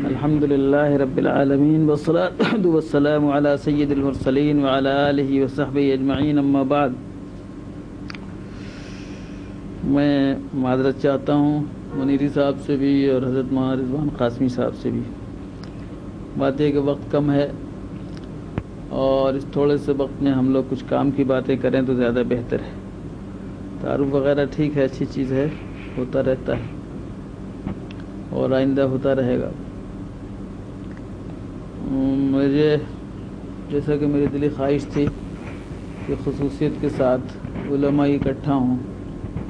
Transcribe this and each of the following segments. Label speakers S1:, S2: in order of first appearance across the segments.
S1: الحمد للہ رب العالمین والصلاة والسلام علی سید المرسلین وعلی آلہ وصحبہ اجمعین، اما بعد۔ میں معذرت چاہتا ہوں منیری صاحب سے بھی اور حضرت مولانا رضوان قاسمی صاحب سے بھی۔ بات ہے کہ وقت کم ہے اور اس تھوڑے سے وقت میں ہم لوگ کچھ کام کی باتیں کریں تو زیادہ بہتر ہے۔ تعارف وغیرہ ٹھیک ہے، اچھی چیز ہے، ہوتا رہتا ہے اور آئندہ ہوتا رہے گا۔ مجھے جیسا کہ میری دلی خواہش تھی کہ خصوصیت کے ساتھ علماء اکٹھا ہوں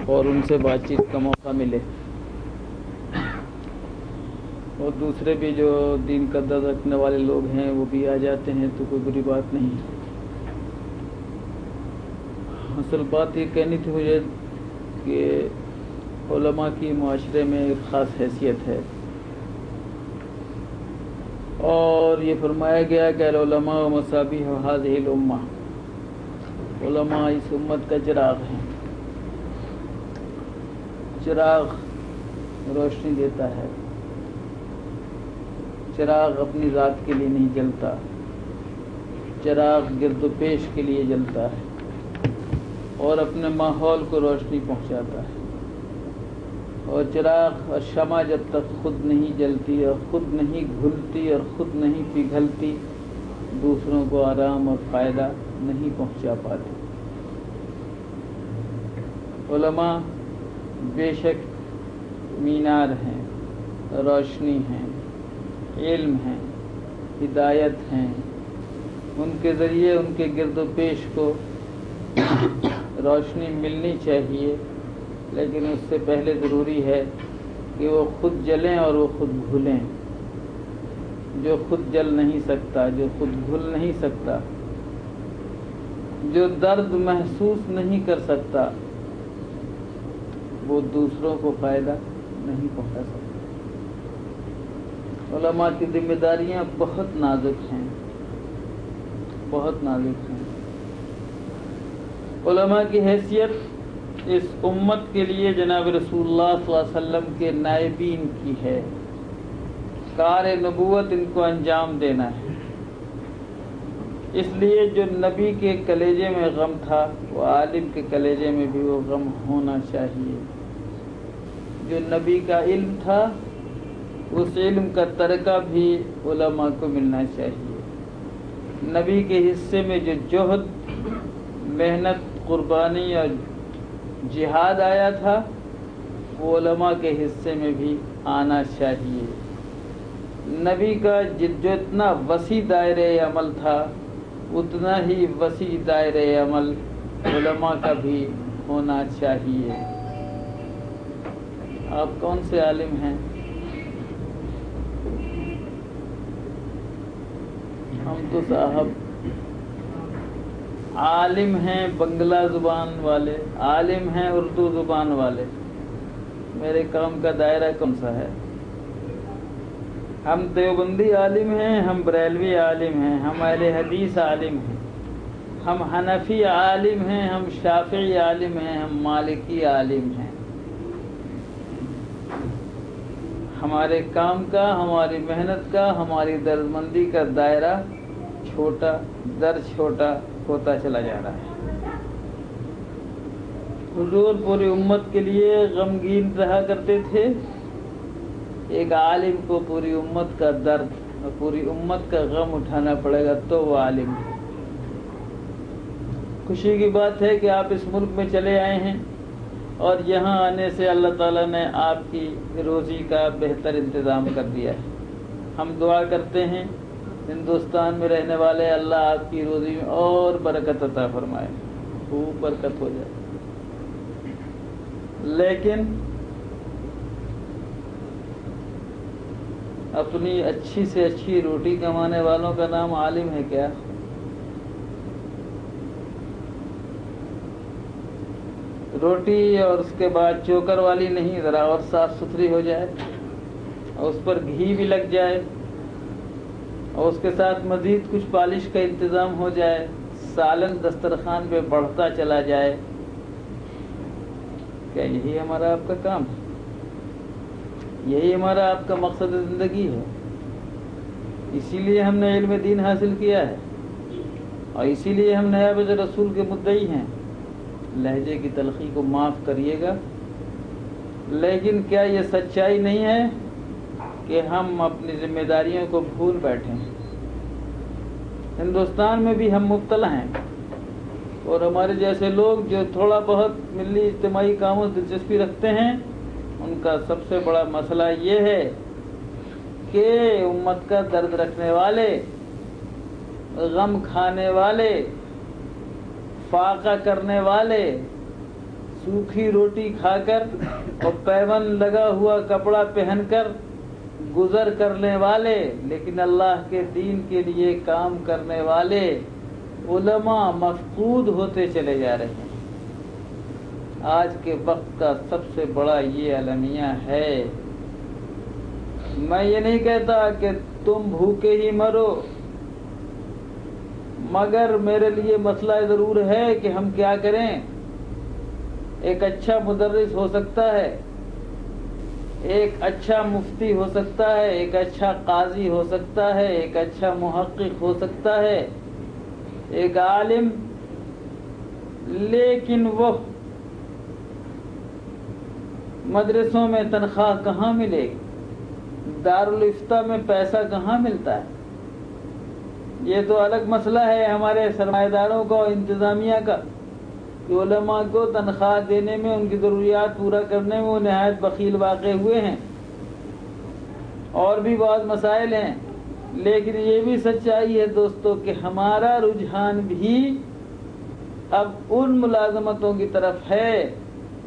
S1: اور ان سے بات چیت کا موقع ملے، اور دوسرے بھی جو دین کا درد رکھنے والے لوگ ہیں وہ بھی آ جاتے ہیں تو کوئی بری بات نہیں۔ اصل بات یہ کہنی تھی مجھے کہ علماء کی معاشرے میں ایک خاص حیثیت ہے، اور یہ فرمایا گیا کہ العلماء مصابیح هذه الامہ، علماء اس امت کا چراغ ہیں۔ چراغ روشنی دیتا ہے، چراغ اپنی ذات کے لیے نہیں جلتا، چراغ گرد و پیش کے لیے جلتا ہے اور اپنے ماحول کو روشنی پہنچاتا ہے۔ اور چراغ اور شمع جب تک خود نہیں جلتی اور خود نہیں گھلتی اور خود نہیں پگھلتی، دوسروں کو آرام اور فائدہ نہیں پہنچا پاتی۔ علماء بے شک مینار ہیں، روشنی ہیں، علم ہیں، ہدایت ہیں۔ ان کے ذریعے ان کے گرد و پیش کو روشنی ملنی چاہیے، لیکن اس سے پہلے ضروری ہے کہ وہ خود جلیں اور وہ خود بھولیں۔ جو خود جل نہیں سکتا، جو خود بھول نہیں سکتا، جو درد محسوس نہیں کر سکتا، وہ دوسروں کو فائدہ نہیں پہنچا سکتا۔ علماء کی ذمہ داریاں بہت نازک ہیں، بہت نازک ہیں۔ علماء کی حیثیت اس امت کے لیے جناب رسول اللہ صلی اللہ علیہ وسلم کے نائبین کی ہے۔ کار نبوت ان کو انجام دینا ہے۔ اس لیے جو نبی کے کلیجے میں غم تھا وہ عالم کے کلیجے میں بھی وہ غم ہونا چاہیے۔ جو نبی کا علم تھا اس علم کا ترکہ بھی علماء کو ملنا چاہیے۔ نبی کے حصے میں جو جہد، محنت، قربانی اور جہاد آیا تھا وہ علماء کے حصے میں بھی آنا چاہیے۔ نبی کا جو اتنا وسیع دائرہ عمل تھا اتنا ہی وسیع دائرہ عمل علماء کا بھی ہونا چاہیے۔ آپ کون سے عالم ہیں؟ ہم تو صاحب عالم ہیں بنگلہ زبان والے، عالم ہیں اردو زبان والے۔ میرے کام کا دائرہ کون سا ہے؟ ہم دیوبندی عالم ہیں، ہم بریلوی عالم ہیں، ہم اہل حدیث عالم ہیں، ہم حنفی عالم ہیں، ہم شافعی عالم ہیں، ہم مالکی عالم ہیں۔ ہمارے کام کا، ہماری محنت کا، ہماری دردمندی کا دائرہ چھوٹا در چھوٹا ہوتا چلا جا رہا ہے۔ حضور پوری امت کے لیے غمگین رہا کرتے تھے۔ ایک عالم کو پوری امت کا درد اور پوری امت کا غم اٹھانا پڑے گا تو وہ عالم ہے۔ خوشی کی بات ہے کہ آپ اس ملک میں چلے آئے ہیں اور یہاں آنے سے اللہ تعالیٰ نے آپ کی روزی کا بہتر انتظام کر دیا ہے۔ ہم دعا کرتے ہیں ہندوستان میں رہنے والے اللہ آپ کی روزی میں اور برکت عطا فرمائے، خوب برکت ہو جائے۔ لیکن اپنی اچھی سے اچھی روٹی کمانے والوں کا نام عالم ہے کیا؟ روٹی اور اس کے بعد چوکر والی نہیں، ذرا اور صاف ستھری ہو جائے اور اس پر گھی بھی لگ جائے اور اس کے ساتھ مزید کچھ پالش کا انتظام ہو جائے، سالن دسترخوان پہ بڑھتا چلا جائے، کیا یہی ہمارا آپ کا کام ہے؟ یہی ہمارا آپ کا مقصد زندگی ہے؟ اسی لیے ہم نے علم دین حاصل کیا ہے اور اسی لیے ہم نائب رسول کے مدعی ہیں۔ لہجے کی تلخی کو معاف کریے گا، لیکن کیا یہ سچائی نہیں ہے کہ ہم اپنی ذمہ داریوں کو بھول بیٹھے ہیں؟ ہندوستان میں بھی ہم مبتلا ہیں، اور ہمارے جیسے لوگ جو تھوڑا بہت ملی اجتماعی کاموں سے دلچسپی رکھتے ہیں، ان کا سب سے بڑا مسئلہ یہ ہے کہ امت کا درد رکھنے والے، غم کھانے والے، فاقہ کرنے والے، سوکھی روٹی کھا کر اور پیون لگا ہوا کپڑا پہن کر گزر کرنے والے، لیکن اللہ کے دین کے لیے کام کرنے والے علماء مفقود ہوتے چلے جا رہے ہیں۔ آج کے وقت کا سب سے بڑا یہ المیہ ہے۔ میں یہ نہیں کہتا کہ تم بھوکے ہی مرو، مگر میرے لیے مسئلہ ضرور ہے کہ ہم کیا کریں۔ ایک اچھا مدرس ہو سکتا ہے، ایک اچھا مفتی ہو سکتا ہے، ایک اچھا قاضی ہو سکتا ہے، ایک اچھا محقق ہو سکتا ہے، ایک عالم، لیکن وہ مدرسوں میں تنخواہ کہاں ملے گی؟ دارالافتاء میں پیسہ کہاں ملتا ہے؟ یہ تو الگ مسئلہ ہے ہمارے سرمایہ داروں کا اور انتظامیہ کا، کہ علماء کو تنخواہ دینے میں، ان کی ضروریات پورا کرنے میں وہ نہایت بخیل واقع ہوئے ہیں۔ اور بھی بہت مسائل ہیں، لیکن یہ بھی سچائی ہے دوستو کہ ہمارا رجحان بھی اب ان ملازمتوں کی طرف ہے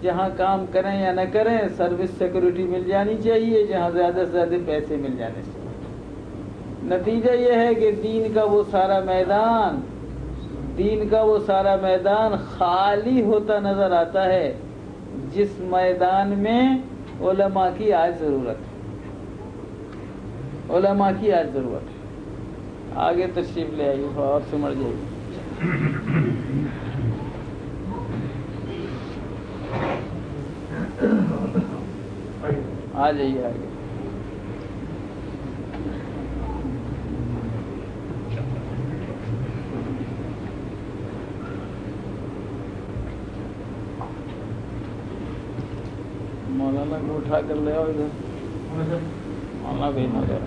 S1: جہاں کام کریں یا نہ کریں سروس سیکورٹی مل جانی چاہیے، جہاں زیادہ سے زیادہ پیسے مل جانے چاہیے۔ نتیجہ یہ ہے کہ دین کا وہ سارا میدان خالی ہوتا نظر آتا ہے، جس میدان میں علماء کی آج ضرورت ہے۔ علماء کی آج ضرورت ہے۔ آگے تشریف لے آئیے اور سمجھ جائیے۔ آ جائیے آگے۔ مولانا کو اٹھا کر لے آؤ ادھر۔ مولانا بھی نہ ادھر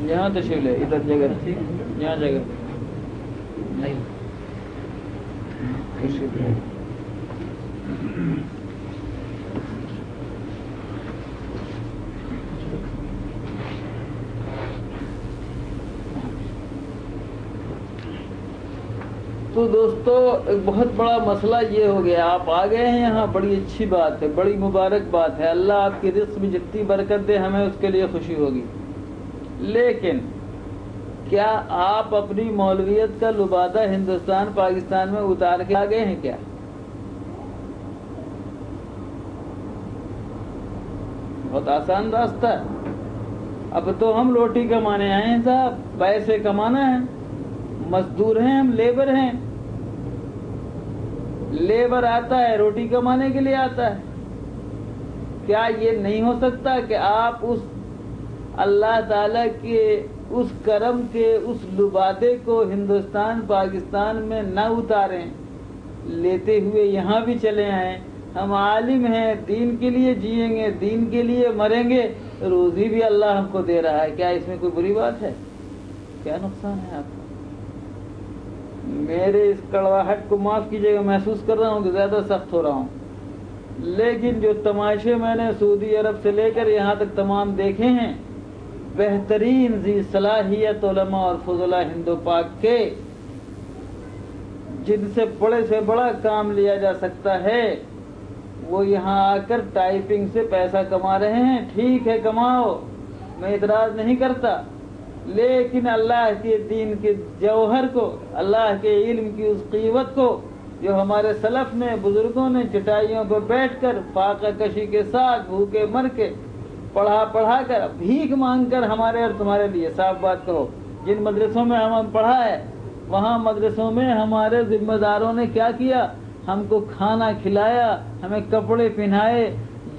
S1: یہاں تشریف لے، ادھر جگہ، یہاں جگہ تشریف لے۔ تو دوستو ایک بہت بڑا مسئلہ یہ ہو گیا، آپ آ گئے ہیں یہاں، بڑی اچھی بات ہے، بڑی مبارک بات ہے، اللہ آپ کی رزق میں جتنی برکت دے ہمیں اس کے لیے خوشی ہوگی۔ لیکن کیا آپ اپنی مولویت کا لبادہ ہندوستان پاکستان میں اتار کے آ گئے ہیں کیا؟ بہت آسان راستہ ہے۔ اب تو ہم روٹی کمانے آئے ہیں صاحب، پیسے کمانا ہے، مزدور ہیں ہم، لیبر ہیں۔ لیبر آتا ہے روٹی کمانے کے لیے آتا ہے۔ کیا یہ نہیں ہو سکتا کہ آپ اس اللہ تعالیٰ کے اس کرم کے اس لبادے کو ہندوستان پاکستان میں نہ اتاریں، لیتے ہوئے یہاں بھی چلے آئیں؟ ہم عالم ہیں، دین کے لیے جیئیں گے، دین کے لیے مریں گے، روزی بھی اللہ ہم کو دے رہا ہے، کیا اس میں کوئی بری بات ہے؟ کیا نقصان ہے آپ کا؟ میرے اس کڑواہٹ کو معاف کیجیے گا، محسوس کر رہا ہوں کہ زیادہ سخت ہو رہا ہوں، لیکن جو تماشے میں نے سعودی عرب سے لے کر یہاں تک تمام دیکھے ہیں، بہترین ذی صلاحیت علماء اور فضلاء ہند و پاک کے، جن سے بڑے سے بڑا کام لیا جا سکتا ہے، وہ یہاں آ کر ٹائپنگ سے پیسہ کما رہے ہیں۔ ٹھیک ہے، کماؤ، میں اعتراض نہیں کرتا، لیکن اللہ کے دین کے جوہر کو، اللہ کے علم کی اس قیمت کو جو ہمارے سلف نے، بزرگوں نے چٹائیوں پر بیٹھ کر فاقہ کشی کے ساتھ بھوکے مر کے پڑھا کر، بھیک مانگ کر ہمارے اور تمہارے لیے، صاف بات کہو، جن مدرسوں میں ہم پڑھا ہے وہاں مدرسوں میں ہمارے ذمہ داروں نے کیا کیا؟ ہم کو کھانا کھلایا، ہمیں کپڑے پہنائے،